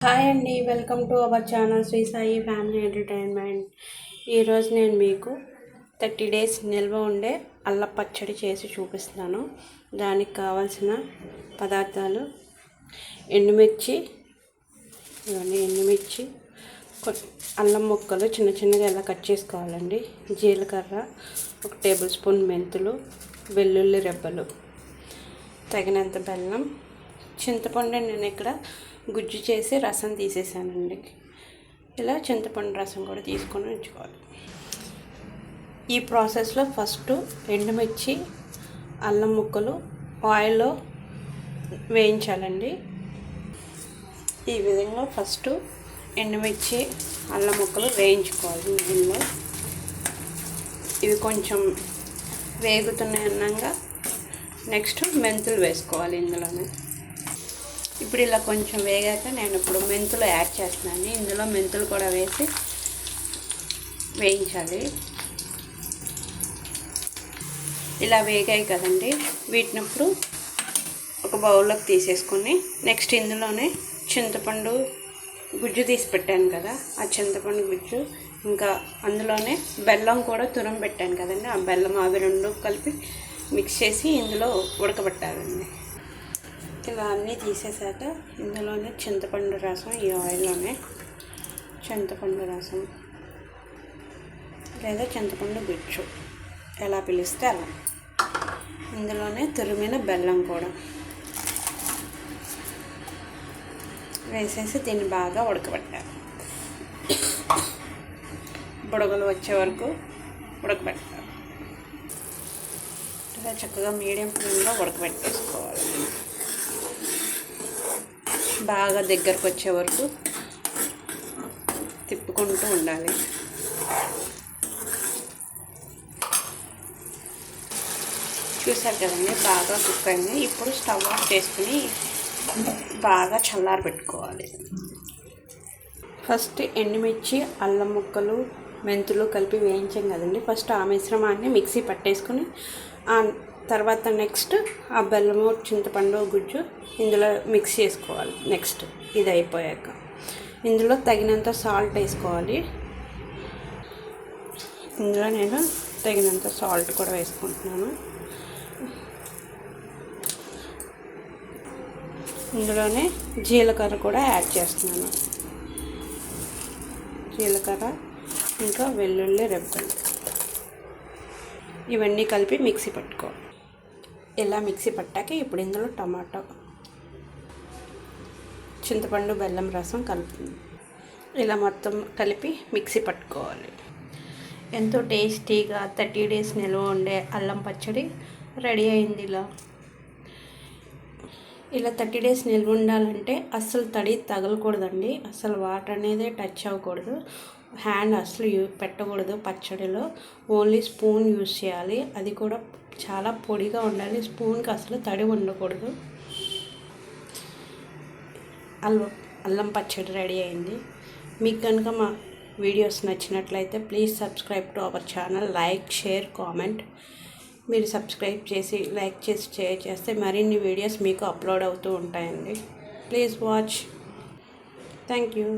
Hi అండి, welcome to our channel Sri Sai family entertainment. ఈరోజు నేను మీకు 30 డేస్ నిల్వ ఉండే అల్లం పచ్చడి చేసి చూపిస్తున్నాను. దానికి కావాల్సిన పదార్థాలు ఎండుమిర్చి, అల్లం ముక్కలు చిన్న చిన్నగా ఎలా కట్ చేసుకోవాలండి, జీలకర్ర, 1 టేబుల్ స్పూన్ మెంతులు, వెల్లుల్లి రెబ్బలు, తగినంత బెల్లం, చింతపండు నేను ఇక్కడ గుజ్జు చేసి రసం తీసేసానండి. ఇలా చింతపండు రసం కూడా తీసుకొని ఉంచుకోవాలి. ఈ ప్రాసెస్లో ఫస్ట్ ఎండుమిర్చి, అల్లం ముక్కలు ఆయిల్లో వేయించాలండి. ఈ విధంగా ఫస్ట్ ఎండుమిర్చి, అల్లం ముక్కలు వేయించుకోవాలి నూనెలో. ఇవి కొంచెం వేగుతున్నాయి అన్నాక నెక్స్ట్ మెంతులు వేసుకోవాలి ఇందులోనే. ఇప్పుడు ఇలా కొంచెం వేగాక నేను ఇప్పుడు మెంతులు యాడ్ చేస్తున్నాను. ఇందులో మెంతులు కూడా వేసి వేయించాలి. ఇలా వేగాయి కదండి, వీటిని ఇప్పుడు ఒక బౌల్లోకి తీసేసుకొని నెక్స్ట్ ఇందులోనే చింతపండు గుజ్జు తీసి పెట్టాను కదా, ఆ చింతపండు గుజ్జు, ఇంకా అందులోనే బెల్లం కూడా తురం పెట్టాను కదండి, ఆ బెల్లం అవి రెండు కలిపి మిక్స్ చేసి ఇందులో ఉడకబెట్టాలండి. ఇలా అన్నీ తీసేసాక ఇందులోనే చింతపండు రసం, ఈ ఆయిల్లోనే చింతపండు రసం లేదా చింతపండు గుజ్జు ఎలా పిలిస్తే అలా, ఇందులోనే తురిమిన బెల్లం కూడా వేసేసి దీన్ని బాగా ఉడకబెట్టాలి. బుడగలు వచ్చే వరకు ఉడకబెట్టాలి. ఇలా చక్కగా మీడియం ఫ్లేమ్లో ఉడకబెట్టేసుకోవాలి. బాగా దగ్గరకు వచ్చే వరకు తిప్పుకుంటూ ఉండాలి. చూసారు కదండి, బాగా కుక్ అయింది. ఇప్పుడు స్టవ్ ఆఫ్ చేసుకుని బాగా చల్లారి పెట్టుకోవాలి. ఫస్ట్ ఎండుమిర్చి, అల్లం ముక్కలు, మెంతులు కలిపి వేయించాం కదండి, ఫస్ట్ ఆ మిశ్రమాన్ని మిక్సీ పట్టేసుకుని తర్వాత నెక్స్ట్ ఆ బెల్లము, చింతపండు గుజ్జు ఇందులో మిక్స్ చేసుకోవాలి. నెక్స్ట్ ఇది అయిపోయాక ఇందులో తగినంత సాల్ట్ వేసుకోవాలి. ఇందులో నేను తగినంత సాల్ట్ కూడా వేసుకుంటున్నాను. ఇందులోనే జీలకర్ర కూడా యాడ్ చేస్తున్నాను. జీలకర్ర ఇంకా వెల్లుల్లి రెబ్బలు ఇవన్నీ కలిపి మిక్సీ పట్టుకోవాలి. ఇలా మిక్సీ పట్టాక ఇప్పుడు ఇందులో టమాటో, చింతపండు, బెల్లం రసం కలుపుతుంది. ఇలా మొత్తం కలిపి మిక్సీ పట్టుకోవాలి. ఎంతో టేస్టీగా 30 డేస్ నిల్వ ఉండే అల్లం పచ్చడి రెడీ అయింది. ఇలా 30 డేస్ నిల్వ ఉండాలంటే అస్సలు తడి తగలకూడదండి, అసలు వాటర్ అనేది టచ్ అవ్వకూడదు, హ్యాండ్ అసలు పెట్టకూడదు పచ్చడిలో. ఓన్లీ స్పూన్ యూజ్ చేయాలి, అది కూడా చాలా పొడిగా ఉండాలి. స్పూన్కి అసలు తడి ఉండకూడదు. అల్లం పచ్చడి రెడీ అయింది. మీకు కనుక మా వీడియోస్ నచ్చినట్లయితే please subscribe to our channel, like, share, comment. మీరు సబ్స్క్రైబ్ చేసి, లైక్ చేసి, షేర్ చేస్తే మరిన్ని వీడియోస్ మీకు అప్లోడ్ అవుతూ ఉంటాయండి. Please watch. Thank you.